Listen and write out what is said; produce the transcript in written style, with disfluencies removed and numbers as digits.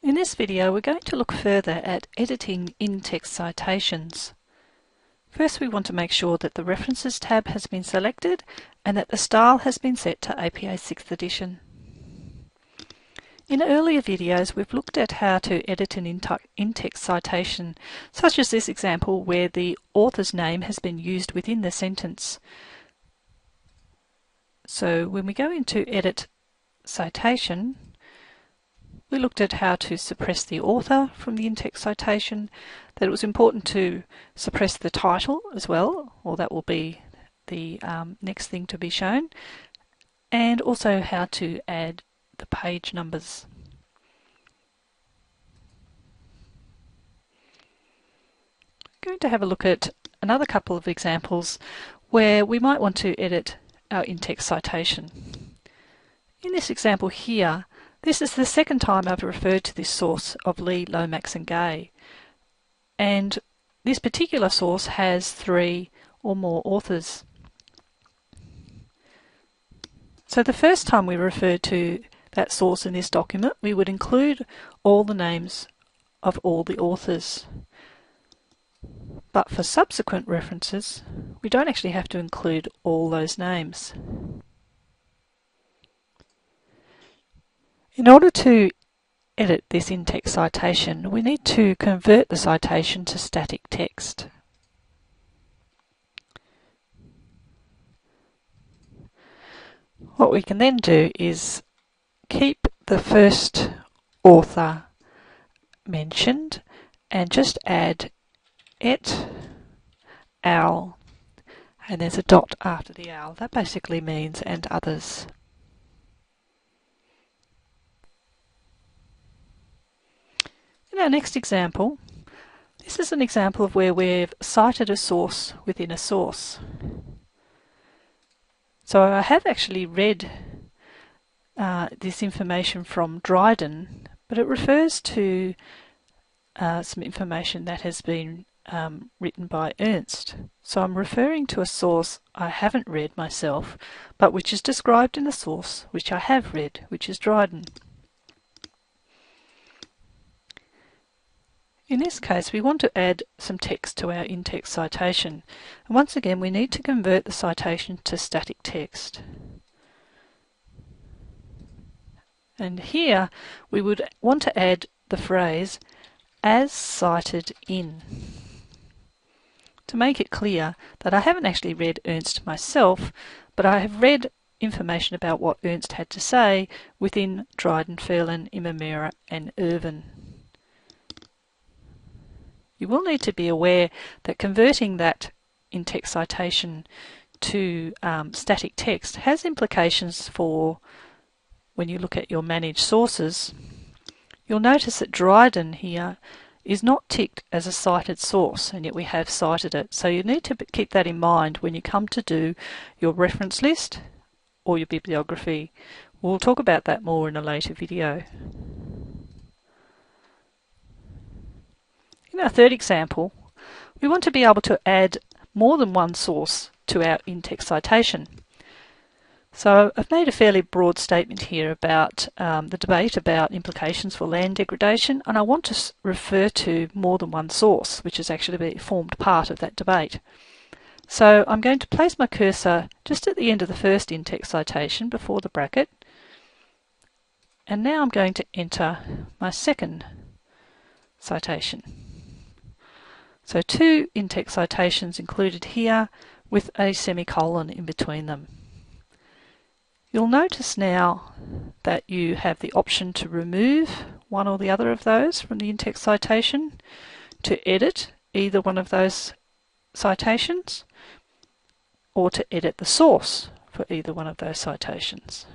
In this video, we're going to look further at editing in-text citations. First, we want to make sure that the References tab has been selected and that the style has been set to APA 6th edition. In earlier videos, we've looked at how to edit an in-text citation, such as this example where the author's name has been used within the sentence. So when we go into Edit Citation, we looked at how to suppress the author from the in-text citation, that it was important to suppress the title as well, or that will be the next thing to be shown, and also how to add the page numbers. I'm going to have a look at another couple of examples where we might want to edit our in-text citation. In this example here, this is the second time I've referred to this source of Lee, Lomax and Gay, and this particular source has 3 or more authors. So the first time we referred to that source in this document, we would include all the names of all the authors. But for subsequent references, we don't actually have to include all those names. In order to edit this in-text citation, we need to convert the citation to static text. What we can then do is keep the first author mentioned and just add et al, and there's a dot after the al. That basically means and others. In our next example, this is an example of where we've cited a source within a source. So I have actually read this information from Dryden, but it refers to some information that has been written by Ernst. So I'm referring to a source I haven't read myself, but which is described in the source which I have read, which is Dryden. In this case, we want to add some text to our in-text citation. And once again, we need to convert the citation to static text. And here, we would want to add the phrase, as cited in, to make it clear that I haven't actually read Ernst myself, but I have read information about what Ernst had to say within Dryden, Verlin, Imamura and Irvin. You will need to be aware that converting that in-text citation to static text has implications for when you look at your managed sources. You'll notice that Dryden here is not ticked as a cited source, and yet we have cited it. So you need to keep that in mind when you come to do your reference list or your bibliography. We'll talk about that more in a later video. In our third example, we want to be able to add more than one source to our in-text citation. So I've made a fairly broad statement here about the debate about implications for land degradation, and I want to refer to more than one source, which has actually formed part of that debate. So I'm going to place my cursor just at the end of the first in-text citation before the bracket, and now I'm going to enter my second citation. So 2 in-text citations included here with a semicolon in between them. You'll notice now that you have the option to remove one or the other of those from the in-text citation, to edit either one of those citations, or to edit the source for either one of those citations.